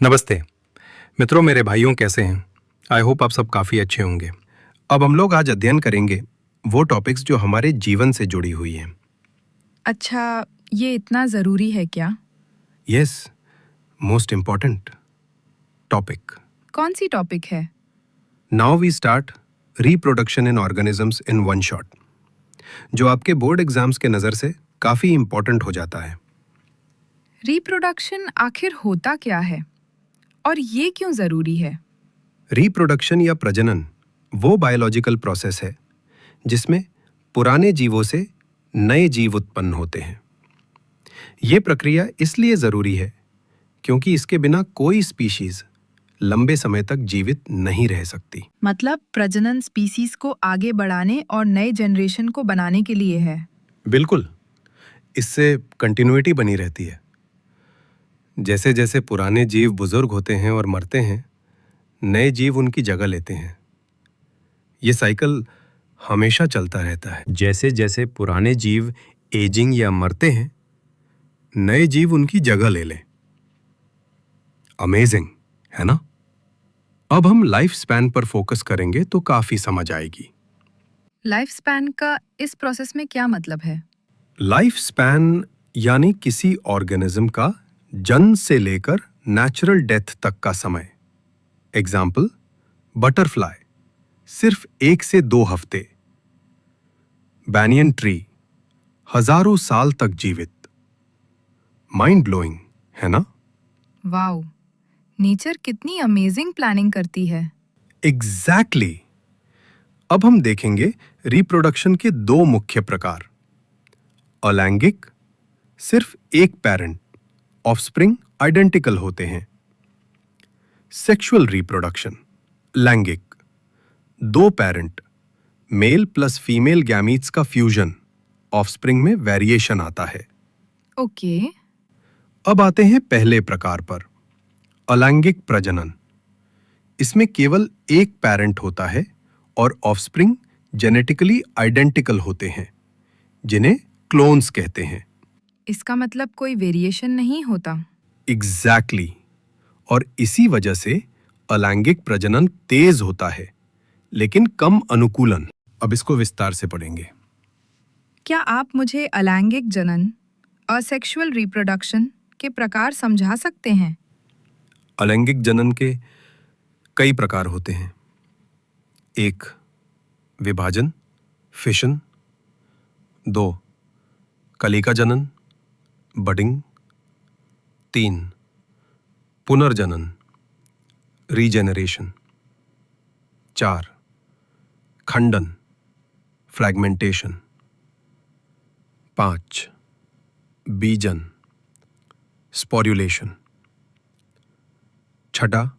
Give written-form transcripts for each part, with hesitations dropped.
नमस्ते मित्रों, मेरे भाइयों कैसे हैं? आई होप आप सब काफ़ी अच्छे होंगे। अब हम लोग आज अध्ययन करेंगे वो टॉपिक्स जो हमारे जीवन से जुड़ी हुई हैं। अच्छा, ये इतना ज़रूरी है क्या? Yes, most important topic. कौन सी टॉपिक है? Now we start reproduction in organisms in one shot, जो आपके बोर्ड एग्जाम्स के नज़र से काफ़ी इम्पॉर्टेंट हो जाता है। रिप्रोडक्शन आखिर होता क्या है? और ये क्यों ज़रूरी है? रिप्रोडक्शन या प्रजनन वो बायोलॉजिकल प्रोसेस है जिसमें पुराने जीवों से नए जीव उत्पन्न होते हैं। ये प्रक्रिया इसलिए ज़रूरी है क्योंकि इसके बिना कोई स्पीशीज लंबे समय तक जीवित नहीं रह सकती। मतलब प्रजनन स्पीसीज को आगे बढ़ाने और नए जनरेशन को बनाने के लिए है। बिल्कुल, इससे कंटिन्यूटी बनी रहती है। जैसे जैसे पुराने जीव बुजुर्ग होते हैं और मरते हैं, नए जीव उनकी जगह लेते हैं। ये साइकिल हमेशा चलता रहता है। जैसे जैसे पुराने जीव एजिंग या मरते हैं, नए जीव उनकी जगह ले लें। अमेजिंग है ना? अब हम लाइफ स्पैन पर फोकस करेंगे तो काफी समझ आएगी। लाइफ स्पैन का इस प्रोसेस में क्या मतलब है? लाइफ स्पैन यानी किसी ऑर्गेनिज्म का जन्म से लेकर नेचुरल डेथ तक का समय। एग्जाम्पल, बटरफ्लाई सिर्फ 1 से 2 हफ्ते, बैनियन ट्री हजारों साल तक जीवित। माइंड ब्लोइंग है ना? वाओ, नेचर कितनी अमेजिंग प्लानिंग करती है। एग्जैक्टली। अब हम देखेंगे रिप्रोडक्शन के 2 मुख्य प्रकार। अलैंगिक, सिर्फ एक पेरेंट, ऑफस्प्रिंग आइडेंटिकल होते हैं। सेक्सुअल रिप्रोडक्शन, लैंगिक, 2 parent, male plus female gametes का फ्यूजन, ऑफस्प्रिंग में वेरिएशन आता है। ओके, अब आते हैं पहले प्रकार पर, अलैंगिक प्रजनन। इसमें केवल एक पेरेंट होता है और ऑफस्प्रिंग जेनेटिकली आइडेंटिकल होते हैं, जिन्हें क्लोन्स कहते हैं। इसका मतलब कोई वेरिएशन नहीं होता। एग्जैक्टली। और इसी वजह से अलैंगिक प्रजनन तेज होता है, लेकिन कम अनुकूलन। अब इसको विस्तार से पढ़ेंगे। क्या आप मुझे अलैंगिक जनन, असेक्सुअल रिप्रोडक्शन के प्रकार समझा सकते हैं? अलैंगिक जनन के कई प्रकार होते हैं। 1. विभाजन, फिशन। 2. कलिका जनन, बडिंग। 3. पुनर्जनन, रीजेनरेशन। 4. खंडन, फ्रैगमेंटेशन। 5. बीजन, स्पोर्युलेशन। 6.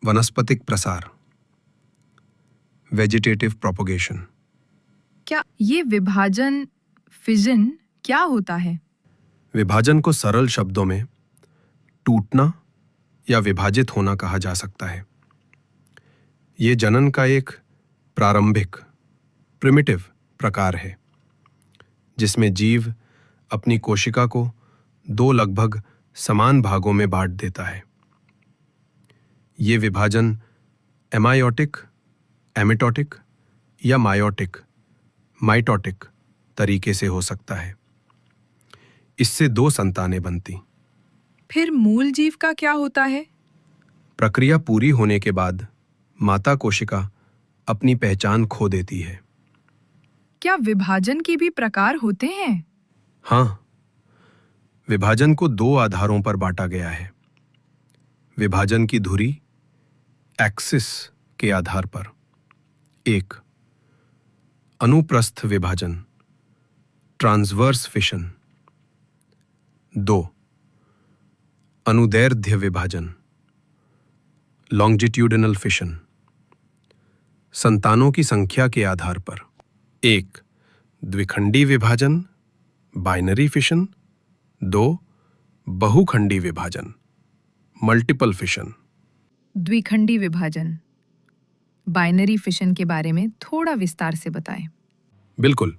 वनस्पतिक प्रसार, वेजिटेटिव प्रोपगेशन। क्या ये विभाजन, फिजन क्या होता है? विभाजन को सरल शब्दों में टूटना या विभाजित होना कहा जा सकता है। ये जनन का एक प्रारंभिक, प्रिमिटिव प्रकार है, जिसमें जीव अपनी कोशिका को 2 लगभग समान भागों में बांट देता है। ये विभाजन एमायोटिक, एमिटोटिक या मायोटिक, माइटोटिक तरीके से हो सकता है। इससे 2 संतानें बनती। फिर मूल जीव का क्या होता है? प्रक्रिया पूरी होने के बाद माता कोशिका अपनी पहचान खो देती है। क्या विभाजन के भी प्रकार होते हैं? हाँ, विभाजन को 2 आधारों पर बांटा गया है। विभाजन की धुरी, एक्सिस के आधार पर। 1. अनुप्रस्थ विभाजन, ट्रांसवर्स फिशन। 2. अनुदैर्ध्य विभाजन, लॉन्जिट्यूडिनल फिशन। संतानों की संख्या के आधार पर। 1. द्विखंडी विभाजन, बाइनरी फिशन। 2. बहुखंडी विभाजन, मल्टीपल फिशन। द्विखंडी विभाजन, बाइनरी फिशन के बारे में थोड़ा विस्तार से बताएं। बिल्कुल।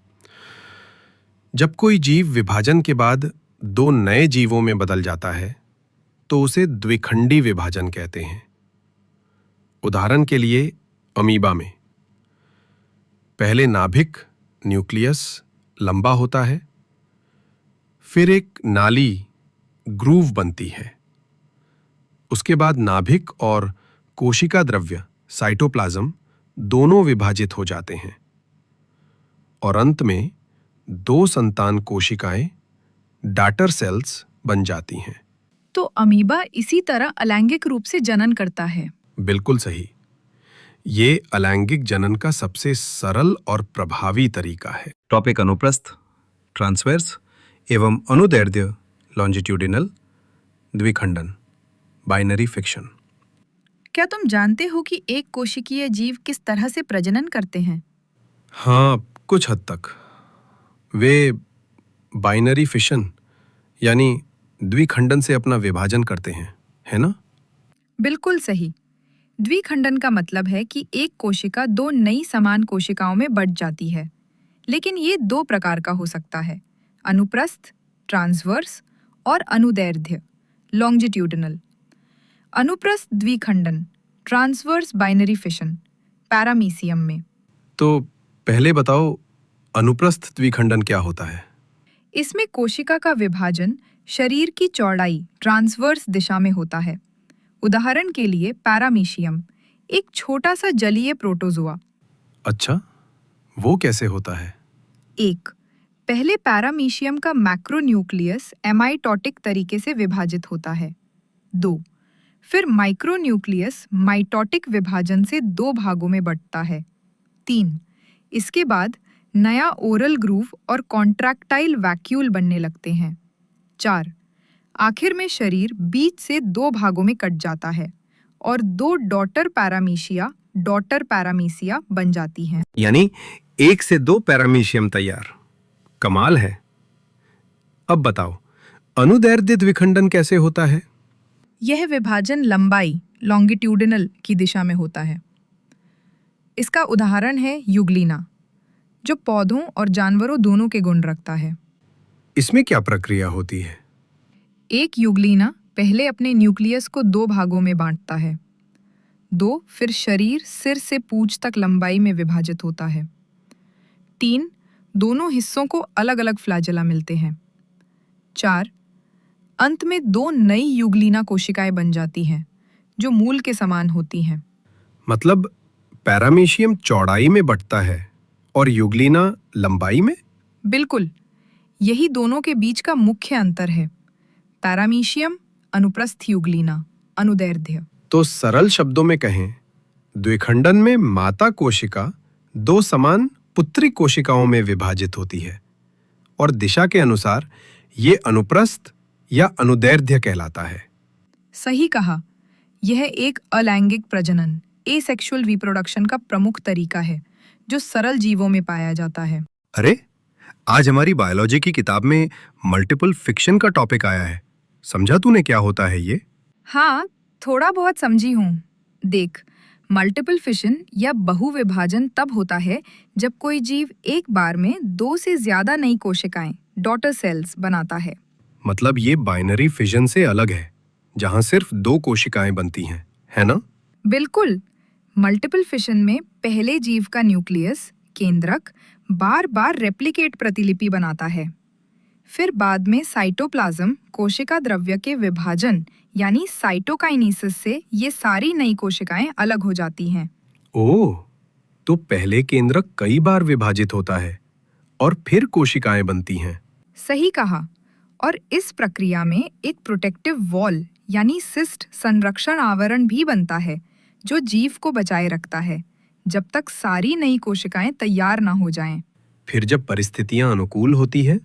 जब कोई जीव विभाजन के बाद 2 नए जीवों में बदल जाता है, तो उसे द्विखंडी विभाजन कहते हैं। उदाहरण के लिए अमीबा में पहले नाभिक न्यूक्लियस लंबा होता है, फिर एक नाली ग्रूव बनती है, उसके बाद नाभिक और कोशिका द्रव्य साइटोप्लाज्म दोनों विभाजित हो जाते हैं और अंत में दो संतान कोशिकाएं डाटर सेल्स बन जाती हैं। तो अमीबा इसी तरह अलैंगिक रूप से जनन करता है। बिल्कुल सही। ये अलैंगिक जनन का सबसे सरल और प्रभावी तरीका है। टॉपिक अनुप्रस्थ, ट्रांसवर्स एवं अनुदैर्ध्य लॉन्जिट्यूडिनल द्विखंडन, बाइनरी फिक्शन। क्या तुम जानते हो कि एक कोशिकीय जीव किस तरह से प्रजनन करते हैं? हाँ, कुछ हद तक। वे बाइनरी फिशन यानी द्विखंडन से अपना विभाजन करते हैं, है ना? बिल्कुल सही। द्विखंडन का मतलब है कि एक कोशिका दो नई समान कोशिकाओं में बंट जाती है, लेकिन ये दो प्रकार का हो सकता है: अनुप्रस्थ ट्रांसवर्स और अनुदैर्ध्य लॉन्जिट्यूडिनल। अनुप्रस्थ द्विखंडन ट्रांसवर्स बाइनरी फिशन पैरामीशियम में। तो पहले बताओ, अनुप्रस्थ द्विखंडन क्या होता है? इसमें कोशिका का विभाजन शरीर की चौड़ाई ट्रांसवर्स दिशा में होता है। उदाहरण के लिए पैरामीशियम, एक छोटा सा जलीय प्रोटोजोआ। अच्छा, वो कैसे होता है? एक, पहले पैरामीशियम का मैक्रोन्यूक्लियस एमाइटोटिक तरीके से विभाजित होता है। 2, फिर माइक्रोन्यूक्लियस माइटोटिक विभाजन से दो भागों में बंटता है। 3, इसके बाद नया ओरल ग्रूव और कॉन्ट्रैक्टाइल वैक्यूल बनने लगते हैं। 4, आखिर में शरीर बीच से दो भागों में कट जाता है और दो डॉटर पैरामीसिया बन जाती हैं। यानी एक से दो पैरामीशियम तैयार। कमाल है। अब बताओ, अनुदैर्ध्य द्विखंडन कैसे होता है? यह विभाजन लंबाई लॉन्गिट्यूडिनल की दिशा में होता है। इसका उदाहरण है यूग्लिना, जो पौधों और जानवरों दोनों के गुण रखता है। इसमें क्या प्रक्रिया होती है? एक यूग्लिना पहले अपने न्यूक्लियस को दो भागों में बांटता है। 2, फिर शरीर सिर से पूंछ तक लंबाई में विभाजित होता है। 3, दोनों हिस्सों को अलग अलग फ्लैजेला मिलते हैं। 4, अंत में दो नई यूग्लिना कोशिकाएं बन जाती हैं, जो मूल के समान होती हैं। मतलब पैरामीशियम चौड़ाई में बंटता है और यूग्लिना लंबाई में? बिल्कुल, यही दोनों के बीच का मुख्य अंतर है। पैरामीशियम, अनुप्रस्थ यूग्लिना, अनुदैर्ध्य। तो सरल शब्दों में कहें, द्विखंडन में माता कोशिका दो समान पुत्री कोशिकाओं में विभाजित होती है और दिशा के अनुसार ये अनुप्रस्थ या अनुदैर्ध्य कहलाता है। सही कहा। यह एक अलैंगिक प्रजनन, एसेक्सुअल रिप्रोडक्शन का प्रमुख तरीका है, जो सरल जीवों में पाया जाता है। अरे, आज हमारी बायोलॉजी की किताब में मल्टीपल फिक्शन का टॉपिक आया है। समझा तूने क्या होता है ये? हाँ, थोड़ा बहुत समझी हूँ। देख, मल्टीपल फिशन या बहुविभाजन तब होता है जब कोई जीव एक बार में दो से ज्यादा नई कोशिकाएं, डॉटर सेल्स बनाता है। मतलब ये बाइनरी फिजन से अलग है, जहां सिर्फ दो कोशिकाएं बनती हैं, है ना? बिल्कुल। मल्टीपल फिशन में पहले जीव का न्यूक्लियस, केंद्रक, बार बार रेप्लिकेट प्रतिलिपि बनाता है। फिर बाद में साइटोप्लाज्म, कोशिका द्रव्य के विभाजन यानी साइटोकाइनेसिस से ये सारी नई कोशिकाएं अलग हो जाती हैं। ओह, तो पहले केंद्रक कई बार विभाजित होता है और फिर कोशिकाएं बनती हैं। सही कहा। और इस प्रक्रिया में एक प्रोटेक्टिव वॉल यानी सिस्ट संरक्षण आवरण भी बनता है, जो जीव को बचाए रखता है जब तक सारी नई कोशिकाएं तैयार ना हो जाएं। फिर जब परिस्थितियां अनुकूल होती हैं,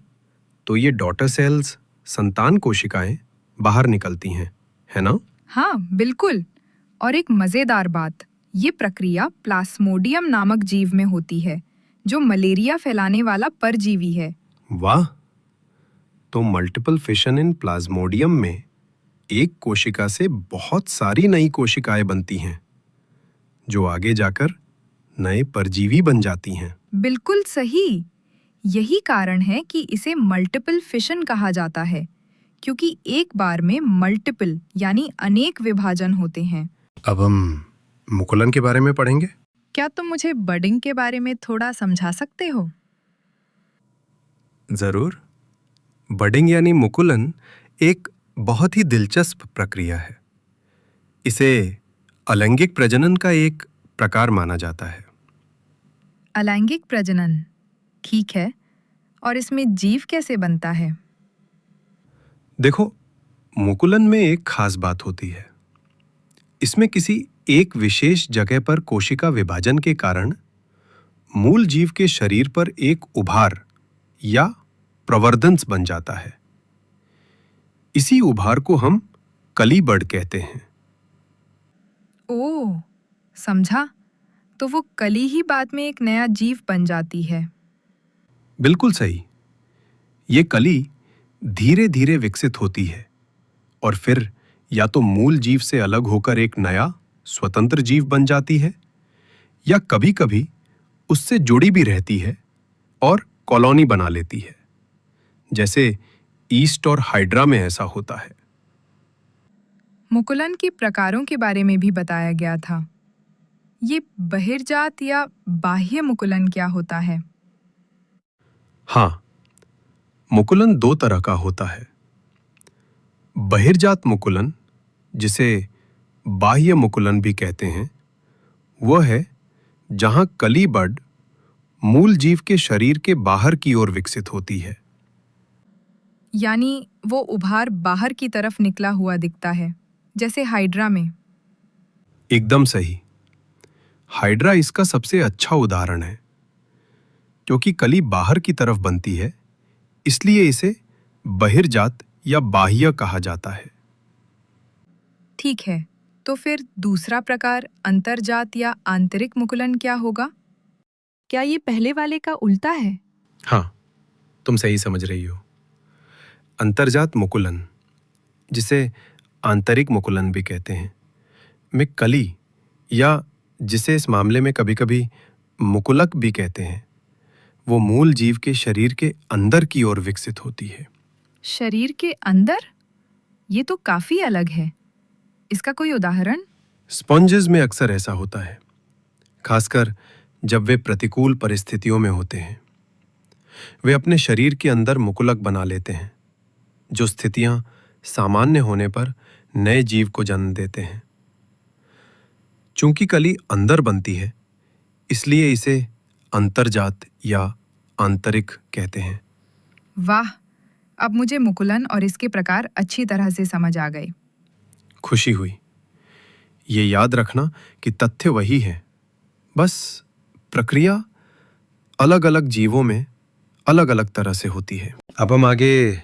तो ये डॉटर सेल्स, संतान कोशिकाएं बाहर निकलती हैं, है ना? हाँ, बिल्कुल। और एक मजेदार बात, ये प्रक्रिया प्लास्मोडियम नामक जीव में होती है, जो मलेरिया फैलाने वाला परजीवी है। वाह! तो मल्टीपल फिशन इन प्लाज्मोडियम में एक कोशिका से बहुत सारी नई कोशिकाएं बनती हैं, जो आगे जाकर नए परजीवी बन जाती हैं। बिल्कुल सही। यही कारण है कि इसे मल्टीपल फिशन कहा जाता है, क्योंकि एक बार में मल्टीपल यानी अनेक विभाजन होते हैं। अब हम मुकुलन के बारे में पढ़ेंगे। क्या तुम मुझे बडिंग के बारे में थोड़ा समझा सकते हो? जरूर। बडिंग यानी मुकुलन एक बहुत ही दिलचस्प प्रक्रिया है। इसे अलैंगिक प्रजनन का एक प्रकार माना जाता है। अलैंगिक प्रजनन, ठीक है। और इसमें जीव कैसे बनता है? देखो, मुकुलन में एक खास बात होती है। इसमें किसी एक विशेष जगह पर कोशिका विभाजन के कारण मूल जीव के शरीर पर एक उभार या प्रवर्धन्स बन जाता है। इसी उभार को हम कली बढ़ कहते हैं। ओह, समझा। तो वो कली ही बाद में एक नया जीव बन जाती है। बिल्कुल सही। ये कली धीरे धीरे विकसित होती है और फिर या तो मूल जीव से अलग होकर एक नया स्वतंत्र जीव बन जाती है, या कभी-कभी उससे जुड़ी भी रहती है और कॉलोनी बना लेती है। जैसे ईस्ट और हाइड्रा में ऐसा होता है। मुकुलन के प्रकारों के बारे में भी बताया गया था। ये बहिर्जात या बाह्य मुकुलन क्या होता है? हाँ, मुकुलन दो तरह का होता है। बहिर्जात मुकुलन, जिसे बाह्य मुकुलन भी कहते हैं, वह है जहां कली बड मूल जीव के शरीर के बाहर की ओर विकसित होती है। यानी वो उभार बाहर की तरफ निकला हुआ दिखता है, जैसे हाइड्रा में। एकदम सही। हाइड्रा इसका सबसे अच्छा उदाहरण है। क्योंकि कली बाहर की तरफ बनती है, इसलिए इसे बहिर्जात या बाह्य कहा जाता है। ठीक है, तो फिर दूसरा प्रकार अंतर्जात या आंतरिक मुकुलन क्या होगा? क्या ये पहले वाले का उल्टा है? हाँ, तुम सही समझ रही हो। अंतर्जात मुकुलन, जिसे आंतरिक मुकुलन भी कहते हैं, में कली, या जिसे इस मामले में कभी-कभी मुकुलक भी कहते हैं, वो मूल जीव के शरीर के अंदर की ओर विकसित होती है। शरीर के अंदर? ये तो काफी अलग है। इसका कोई उदाहरण? स्पॉन्जेस में अक्सर ऐसा होता है, खासकर जब वे प्रतिकूल परिस्थितियों में होते हैं। वे अपने शरीर के अंदर मुकुलक बना लेते हैं, जो स्थितियां सामान्य होने पर नए जीव को जन्म देते हैं। चूंकि कली अंदर बनती है, इसलिए इसे अंतर्जात या आंतरिक कहते हैं। वाह, अब मुझे मुकुलन और इसके प्रकार अच्छी तरह से समझ आ गए। खुशी हुई। ये याद रखना कि तथ्य वही है, बस प्रक्रिया अलग-अलग जीवों में अलग-अलग तरह से होती है। अब हम आगे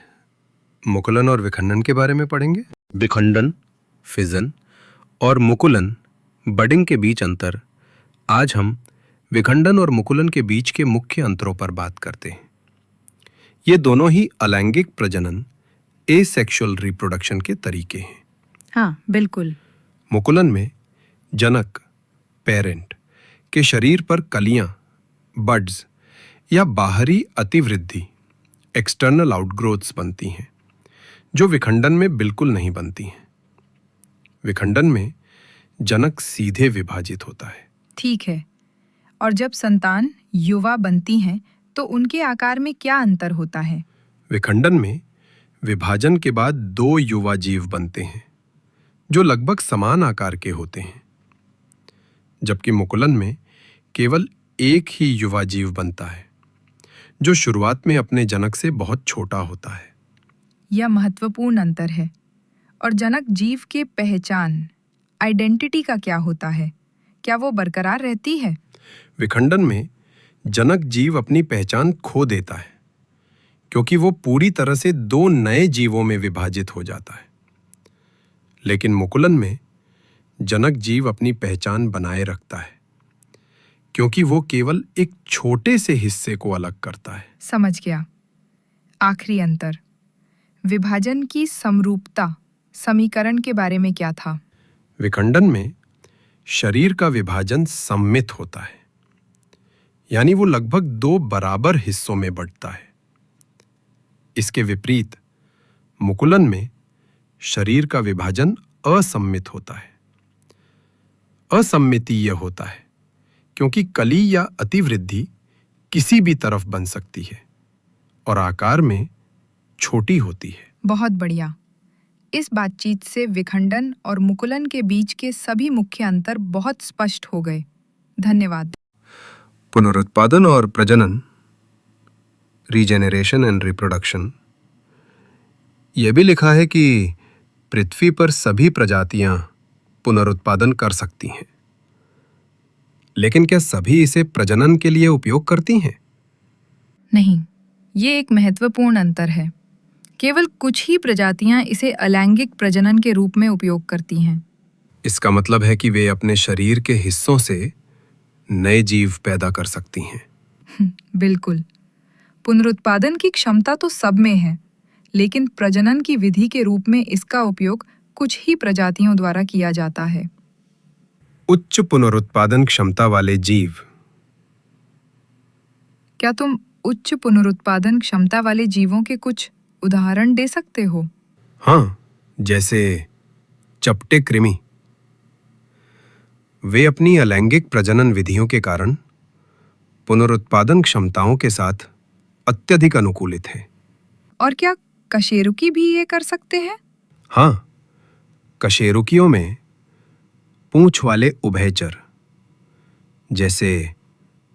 मुकुलन और विखंडन के बारे में पढ़ेंगे। विखंडन, फिजन और मुकुलन, बडिंग के बीच अंतर। आज हम विखंडन और मुकुलन के बीच के मुख्य अंतरों पर बात करते हैं। ये दोनों ही अलैंगिक प्रजनन, एसेक्सुअल रिप्रोडक्शन के तरीके हैं। हाँ, बिल्कुल। मुकुलन में जनक, पेरेंट के शरीर पर कलियां, बड्स या बाहरी अतिवृद्धि, एक्सटर्नल आउटग्रोथ्स बनती हैं, जो विखंडन में बिल्कुल नहीं बनती हैं। विखंडन में जनक सीधे विभाजित होता है। ठीक है। और जब संतान युवा बनती हैं, तो उनके आकार में क्या अंतर होता है? विखंडन में विभाजन के बाद दो युवा जीव बनते हैं, जो लगभग समान आकार के होते हैं, जबकि मुकुलन में केवल एक ही युवा जीव बनता है, जो शुरुआत में अपने जनक से बहुत छोटा होता है। यह महत्वपूर्ण अंतर है। और जनक जीव के पहचान, आइडेंटिटी का क्या होता है? क्या वो बरकरार रहती है? विखंडन में जनक जीव अपनी पहचान खो देता है, क्योंकि वो पूरी तरह से दो नए जीवों में विभाजित हो जाता है। लेकिन मुकुलन में जनक जीव अपनी पहचान बनाए रखता है, क्योंकि वो केवल एक छोटे से हिस्से को अलग करता है। समझ गया। आखिरी अंतर, विभाजन की समरूपता समीकरण के बारे में क्या था? विखंडन में शरीर का विभाजन सममित होता है, यानी वो लगभग दो बराबर हिस्सों में बंटता है। इसके विपरीत मुकुलन में शरीर का विभाजन असम्मित होता है। असम्मितीय होता है क्योंकि कली या अतिवृद्धि किसी भी तरफ बन सकती है और आकार में छोटी होती है। बहुत बढ़िया। इस बातचीत से विखंडन और मुकुलन के बीच के सभी मुख्य अंतर बहुत स्पष्ट हो गए। धन्यवाद। पुनरुत्पादन और प्रजनन, रीजेनरेशन एंड रिप्रोडक्शन। यह भी लिखा है कि पृथ्वी पर सभी प्रजातियां पुनरुत्पादन कर सकती हैं, लेकिन क्या सभी इसे प्रजनन के लिए उपयोग करती हैं? नहीं, ये एक महत्वपूर्ण अंतर है। केवल कुछ ही प्रजातियां इसे अलैंगिक प्रजनन के रूप में उपयोग करती हैं। इसका मतलब है कि वे अपने शरीर के हिस्सों से नए जीव पैदा कर सकती हैं। बिल्कुल। पुनरुत्पादन की क्षमता तो सब में है, लेकिन प्रजनन की विधि के रूप में इसका उपयोग कुछ ही प्रजातियों द्वारा किया जाता है। उच्च पुनरुत्पादन क्षमता वाले जीव। क्या तुम उच्च पुनरुत्पादन क्षमता वाले जीवों के कुछ उदाहरण दे सकते हो? हाँ, जैसे चपटे कृमि। वे अपनी अलैंगिक प्रजनन विधियों के कारण पुनरुत्पादन क्षमताओं के साथ अत्यधिक अनुकूलित हैं। और क्या कशेरुकी भी ये कर सकते हैं? हाँ, कशेरुकियों में पूंछ वाले उभयचर जैसे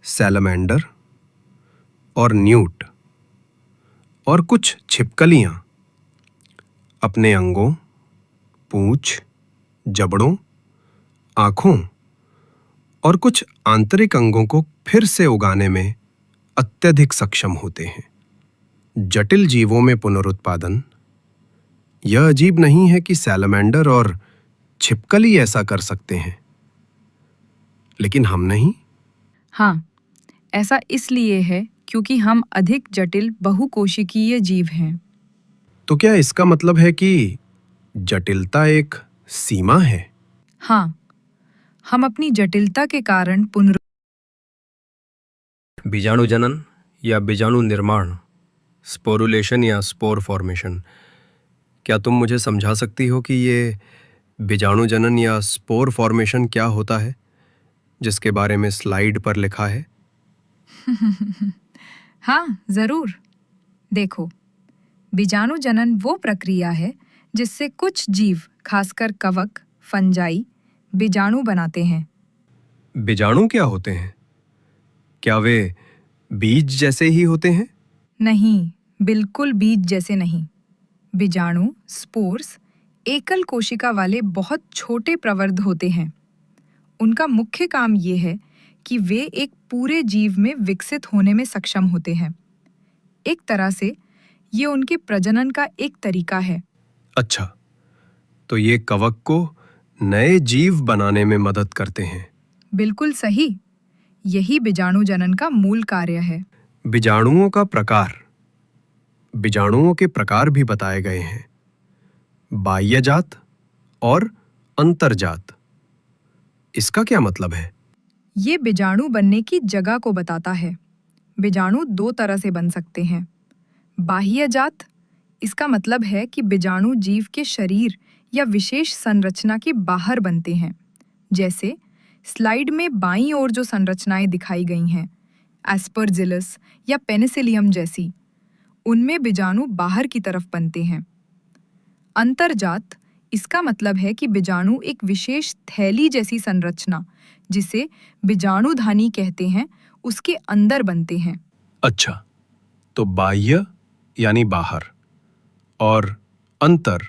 सैलमेंडर और न्यूट और कुछ छिपकलियां अपने अंगों, पूंछ, जबड़ों, आंखों और कुछ आंतरिक अंगों को फिर से उगाने में अत्यधिक सक्षम होते हैं। जटिल जीवों में पुनरुत्पादन। यह अजीब नहीं है कि सैलमेंडर और छिपकली ऐसा कर सकते हैं, लेकिन हम नहीं। हाँ, ऐसा इसलिए है क्योंकि हम अधिक जटिल बहुकोशिकीय जीव हैं। तो क्या इसका मतलब है कि जटिलता एक सीमा है? हाँ, हम अपनी जटिलता के कारण बीजाणुजनन या बीजाणु निर्माण, स्पोरुलेशन या स्पोर फॉर्मेशन। क्या तुम मुझे समझा सकती हो कि ये बीजाणुजनन या स्पोर फॉर्मेशन क्या होता है, जिसके बारे में स्लाइड पर लिखा है? हाँ, जरूर। देखो, बीजाणुजनन वो प्रक्रिया है जिससे कुछ जीव, खासकर कवक, फंजाई, बीजाणु बनाते हैं। बीजाणु क्या होते हैं? क्या वे बीज जैसे ही होते हैं? नहीं, बिल्कुल बीज जैसे नहीं। बीजाणु, स्पोर्स, एकल कोशिका वाले बहुत छोटे प्रवर्ध होते हैं। उनका मुख्य काम ये है कि वे एक पूरे जीव में विकसित होने में सक्षम होते हैं। एक तरह से ये उनके प्रजनन का एक तरीका है। अच्छा, तो ये कवक को नए जीव बनाने में मदद करते हैं। बिल्कुल सही। यही बीजाणुजनन का मूल कार्य है। बीजाणुओं का प्रकार। बीजाणुओं के प्रकार भी बताए गए हैं, बाह्यजात और अंतर्जात। इसका क्या मतलब है? ये बीजाणु बनने की जगह को बताता है। बीजाणु दो तरह से बन सकते हैं। बाह्यजात, इसका मतलब है कि बीजाणु जीव के शरीर या विशेष संरचना के बाहर बनते हैं। जैसे स्लाइड में बाईं ओर जो संरचनाएं दिखाई गई हैं, एस्परजिलस या पेनिसिलियम जैसी, उनमें बीजाणु बाहर की तरफ बनते हैं। अंतर्जात, इसका मतलब है कि बीजाणु एक विशेष थैली जैसी संरचना, जिसे बीजाणुधानी कहते हैं, उसके अंदर बनते हैं। अच्छा, तो बाह्य यानी बाहर और अंतर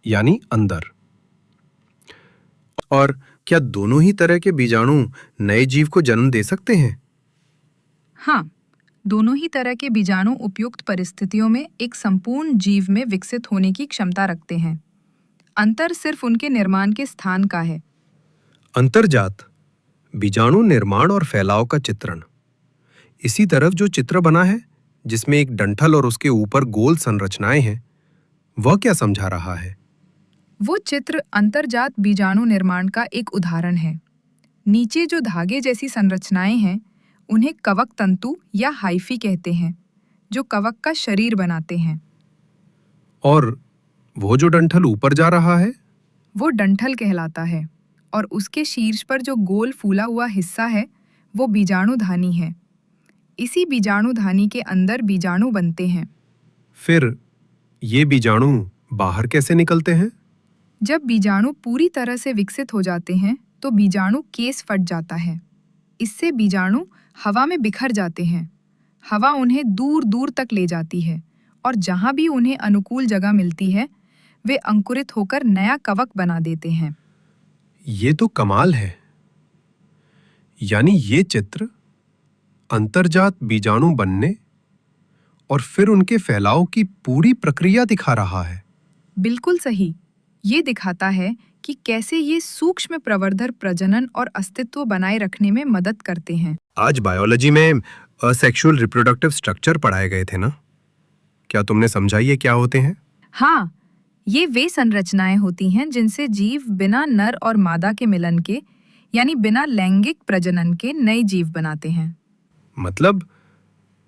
यानी अंदर। और क्या दोनों ही तरह के बीजाणु नए जीव को जन्म दे सकते हैं? हाँ, दोनों ही तरह के बीजाणु उपयुक्त परिस्थितियों में एक संपूर्ण जीव में विकसित होने की क्षमता रखते हैं। अंतर सिर्फ उनके निर्माण के स्थान का है। अंतर्जात, बीजाणु निर्माण और फैलाव का चित्रण। इसी तरफ जो चित्र बना है, जिसमें एक डंठल और उसके ऊपर गोल संरचनाएं हैं, वह क्या समझा रहा है? वो चित्र अंतर्जात बीजाणु निर्माण का एक उदाहरण है। नीचे जो धागे जैसी संरचनाएं हैं, उन्हें कवक तंतु या हाइफी कहते हैं, जो कवक का शरीर बनाते हैं। और वो जो डंठल ऊपर जा रहा है, वो डंठल कहलाता है और उसके शीर्ष पर जो गोल फूला हुआ हिस्सा है वो बीजाणुधानी है। इसी बीजाणुधानी के अंदर बीजाणु बनते हैं। फिर ये बीजाणु बाहर कैसे निकलते हैं? जब बीजाणु पूरी तरह से विकसित हो जाते हैं तो बीजाणु केस फट जाता है। इससे बीजाणु हवा में बिखर जाते हैं। हवा उन्हें दूर दूर तक ले जाती है और जहां भी उन्हें अनुकूल जगह मिलती है वे अंकुरित होकर नया कवक बना देते हैं। ये तो कमाल है। यानी ये चित्र अंतर्जात बीजाणु बनने और फिर उनके फैलाव की पूरी प्रक्रिया दिखा रहा है। बिल्कुल सही। ये दिखाता है कि कैसे ये सूक्ष्म प्रवर्धक प्रजनन और अस्तित्व बनाए रखने में मदद करते हैं। आज बायोलॉजी में असेक्सुअल रिप्रोडक्टिव स्ट्रक्चर पढ़ाए गए थे ना? क्या तुमने समझा ये क्या होते हैं? हाँ, ये वे संरचनाएं होती हैं जिनसे जीव बिना नर और मादा के मिलन के यानी बिना लैंगिक प्रजनन के नए जीव बनाते हैं। मतलब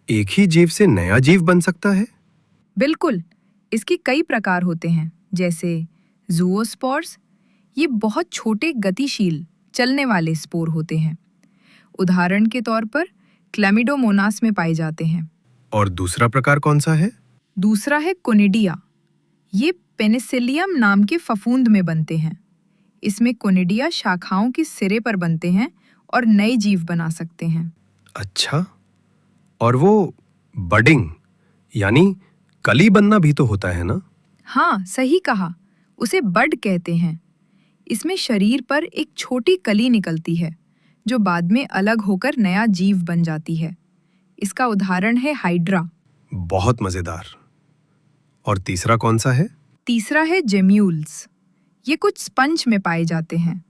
एक ही जीव से नया जीव बन सकता है? बिल्कुल। इसके कई प्रकार होते हैं, जैसे ज़ूओस्पोर्स। ये बहुत छोटे गतिशील चलने वाले स्पोर होते हैं। उदाहरण के तौर पर क्लैमिडोमोनास में पाए जाते हैं। और दूसरा प्रकार कौन सा है? दूसरा है कोनिडिया। ये पेनिसिलियम नाम के फफूंद में बनते हैं। इसमें कोनिडिया शाखाओं के सिरे पर बनते हैं और नए जीव बना सकते हैं। अच्छा, और वो बडिंग यानी कली बनना भी तो होता है ना? हाँ, सही कहा। उसे बड कहते हैं। इसमें शरीर पर एक छोटी कली निकलती है जो बाद में अलग होकर नया जीव बन जाती है। इसका उदाहरण है हाइड्रा। बहुत मजेदार। और तीसरा कौन सा है? तीसरा है जेम्यूल्स। ये कुछ स्पंज में पाए जाते हैं।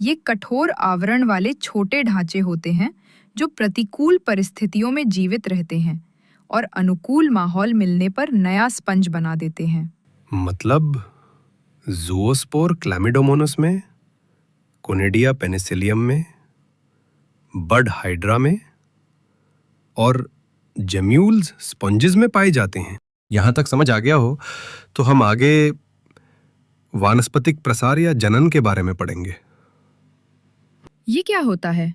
ये कठोर आवरण वाले छोटे ढांचे होते हैं जो प्रतिकूल परिस्थितियों में जीवित रहते हैं और अनुकूल माहौल मिलने पर नया स्पंज बना देते हैं। मतलब ज़ूओस्पोर क्लैमिडोमोनास में, कोनिडिया पेनिसिलियम में, बड हाइड्रा में और जेम्यूल्स स्पंजेस में पाए जाते हैं। यहां तक समझ आ गया हो तो हम आगे वानस्पतिक प्रसार या जनन के बारे में पढ़ेंगे। ये क्या होता है?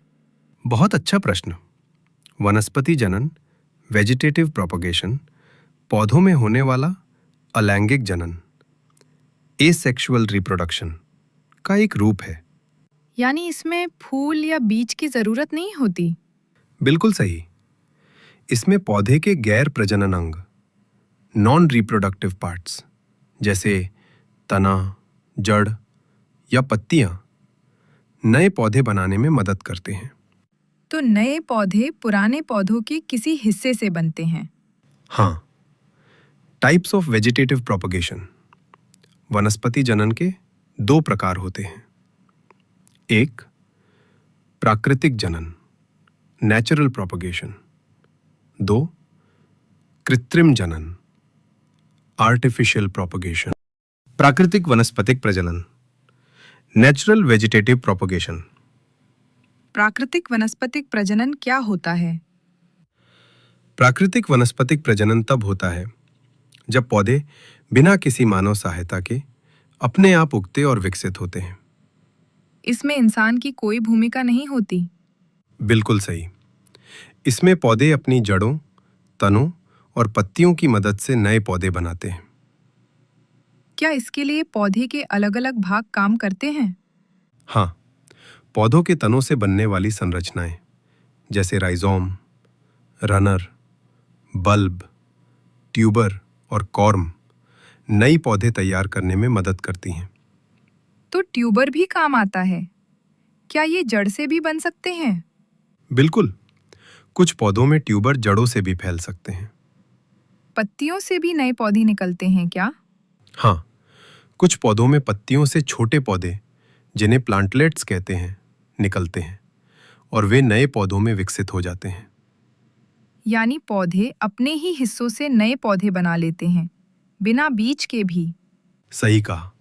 बहुत अच्छा प्रश्न। वनस्पति जनन, वेजिटेटिव प्रोपगेशन, पौधों में होने वाला अलैंगिक जनन, एसेक्सुअल रिप्रोडक्शन का एक रूप है। यानी इसमें फूल या बीज की जरूरत नहीं होती? बिल्कुल सही। इसमें पौधे के गैर प्रजनन अंग, नॉन रिप्रोडक्टिव पार्ट्स जैसे तना, जड़ या पत्तियां नए पौधे बनाने में मदद करते हैं। तो नए पौधे पुराने पौधों के किसी हिस्से से बनते हैं। हाँ। Types of vegetative propagation. वनस्पति जनन के दो प्रकार होते हैं। एक, प्राकृतिक जनन, नेचुरल प्रोपगेशन। दो, कृत्रिम जनन, आर्टिफिशियल प्रोपगेशन। प्राकृतिक वनस्पतिक प्रजनन, नेचुरल वेजिटेटिव प्रोपगेशन। प्राकृतिक वनस्पतिक प्रजनन क्या होता है? प्राकृतिक वनस्पतिक प्रजनन तब होता है जब पौधे बिना किसी मानव सहायता के अपने आप उगते और विकसित होते हैं। इसमें इंसान की कोई भूमिका नहीं होती? बिल्कुल सही। इसमें पौधे अपनी जड़ों, तनों और पत्तियों की मदद से नए पौधे बनाते हैं। क्या इसके लिए पौधे के अलग-अलग भाग काम करते हैं? हाँ, पौधों के तनों से बनने वाली संरचनाएं जैसे राइजोम, रनर, बल्ब, ट्यूबर और कॉर्म नई पौधे तैयार करने में मदद करती हैं। तो ट्यूबर भी काम आता है। क्या ये जड़ से भी बन सकते हैं? बिल्कुल। कुछ पौधों में ट्यूबर जड़ों से भी फैल सकते हैं। पत्तियों से भी नए पौधे निकलते हैं क्या? हाँ, कुछ पौधों में पत्तियों से छोटे पौधे, जिन्हें प्लांटलेट्स कहते हैं, निकलते हैं और वे नए पौधों में विकसित हो जाते हैं। यानी पौधे अपने ही हिस्सों से नए पौधे बना लेते हैं, बिना बीज के भी। सही कहा।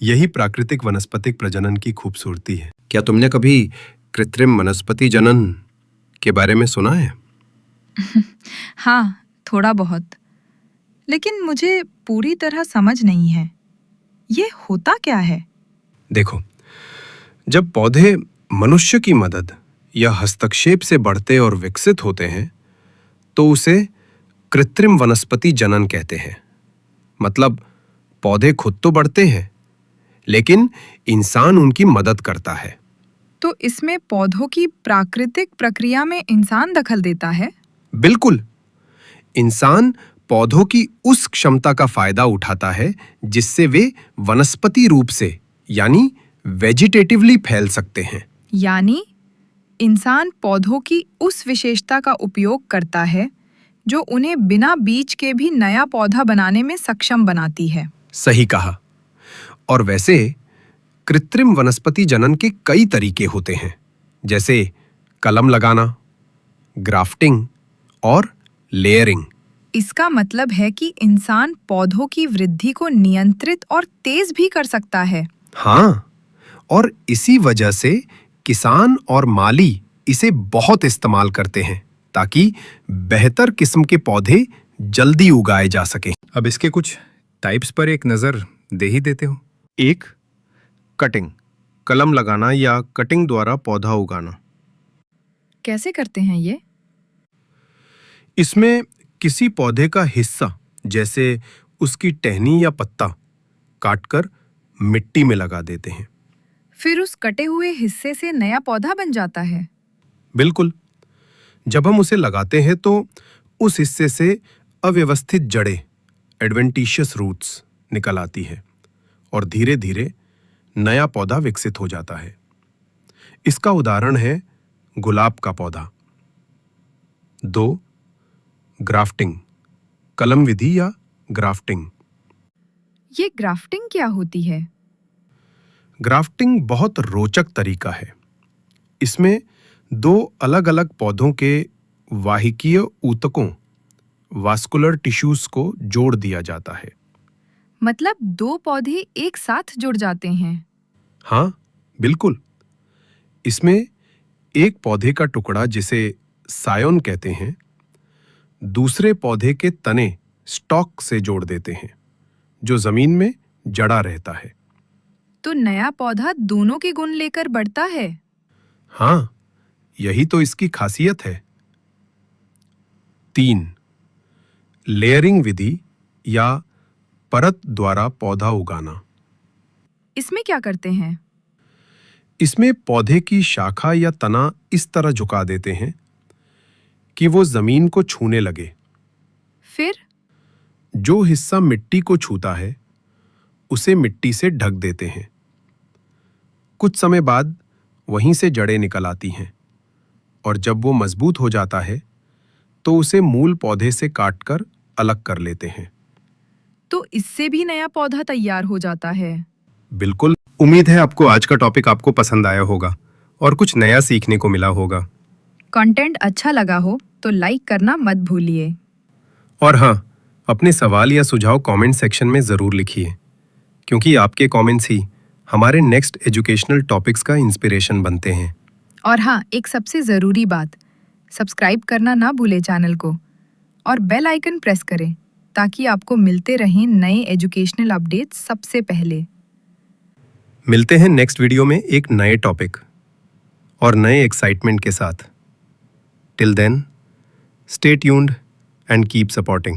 यही प्राकृतिक वनस्पतिक प्रजनन की खूबसूरती है। क्या तुमने कभी कृत्रिम वनस्पति जनन के बारे में सुना है? हाँ, थोड़ा बहुत। लेकिन मुझे पूरी तरह समझ नहीं है। ये होता क्या है? देखो, जब पौधे मनुष्य की मदद या हस्तक्षेप से बढ़ते और विकसित होते हैं, तो उसे कृत्रिम वनस्पति जनन कहते हैं। मतलब पौधे खुद तो बढ़ते हैं, लेकिन इंसान उनकी मदद करता है। तो इसमें पौधों की प्राकृतिक प्रक्रिया में इंसान दखल देता है? बिल्कुल। इंसान पौधों की उस क्षमता का फायदा उठाता है जिससे वे वनस्पति रूप से यानी वेजिटेटिवली फैल सकते हैं। यानी इंसान पौधों की उस विशेषता का उपयोग करता है जो उन्हें बिना बीज के भी नया पौधा बनाने में सक्षम बनाती है। सही कहा। और वैसे कृत्रिम वनस्पति जनन के कई तरीके होते हैं, जैसे कलम लगाना, ग्राफ्टिंग और लेयरिंग। इसका मतलब है कि इंसान पौधों की वृद्धि को नियंत्रित और तेज भी कर सकता है। हाँ, और इसी वजह से किसान और माली इसे बहुत इस्तेमाल करते हैं ताकि बेहतर किस्म के पौधे जल्दी उगाए जा सकें। अब इसके कुछ टाइप्स पर एक नज़र दे ही देते हो। एक, कटिंग, कलम लगाना या कटिंग द्वारा पौधा उगाना। कैसे करते हैं ये? इसमें किसी पौधे का हिस्सा, जैसे उसकी टहनी या पत्ता, काटकर मिट्टी में लगा देते हैं। फिर उस कटे हुए हिस्से से नया पौधा बन जाता है। बिल्कुल। जब हम उसे लगाते हैं तो उस हिस्से से अव्यवस्थित जड़ें, एडवेंटिशियस रूट्स, निकल आती है और धीरे धीरे नया पौधा विकसित हो जाता है। इसका उदाहरण है गुलाब का पौधा। 2, ग्राफ्टिंग, कलम विधि या ग्राफ्टिंग। ये ग्राफ्टिंग क्या होती है? ग्राफ्टिंग बहुत रोचक तरीका है। इसमें 2 अलग-अलग पौधों के वाहिकीय ऊतकों, वास्कुलर टिश्यूज को जोड़ दिया जाता है। मतलब 2 पौधे एक साथ जुड़ जाते हैं। हाँ, बिल्कुल। इसमें एक पौधे का टुकड़ा, जिसे सायोन कहते हैं, दूसरे पौधे के तने, स्टॉक से जोड़ देते हैं, जो जमीन में जड़ा रहता है। तो नया पौधा दोनों के गुण लेकर बढ़ता है। हाँ, यही तो इसकी खासियत है। 3, लेयरिंग विधि या परत द्वारा पौधा उगाना। इसमें क्या करते हैं? इसमें पौधे की शाखा या तना इस तरह झुका देते हैं कि वो जमीन को छूने लगे। फिर जो हिस्सा मिट्टी को छूता है उसे मिट्टी से ढक देते हैं। कुछ समय बाद वहीं से जड़ें निकल आती हैं और जब वो मजबूत हो जाता है तो उसे मूल पौधे से काटकर अलग कर लेते हैं। तो इससे भी नया पौधा तैयार हो जाता है। बिल्कुल। उम्मीद है आपको आज का टॉपिक आपको पसंद आया होगा और कुछ नया सीखने को मिला होगा। कंटेंट अच्छा लगा हो तो लाइक करना मत भूलिए। और हाँ, अपने सवाल या सुझाव कमेंट सेक्शन में ज़रूर लिखिए, क्योंकि आपके कमेंट्स ही हमारे नेक्स्ट एजुकेशनल टॉपिक्स का इंस्पिरेशन बनते हैं। और हाँ, एक सबसे ज़रूरी बात, सब्सक्राइब करना ना भूले चैनल को और बेल आइकन प्रेस करें ताकि आपको मिलते रहें नए एजुकेशनल अपडेट्स सबसे पहले। मिलते हैं नेक्स्ट वीडियो में एक नए टॉपिक और नए एक्साइटमेंट के साथ। Till then, stay tuned and keep supporting.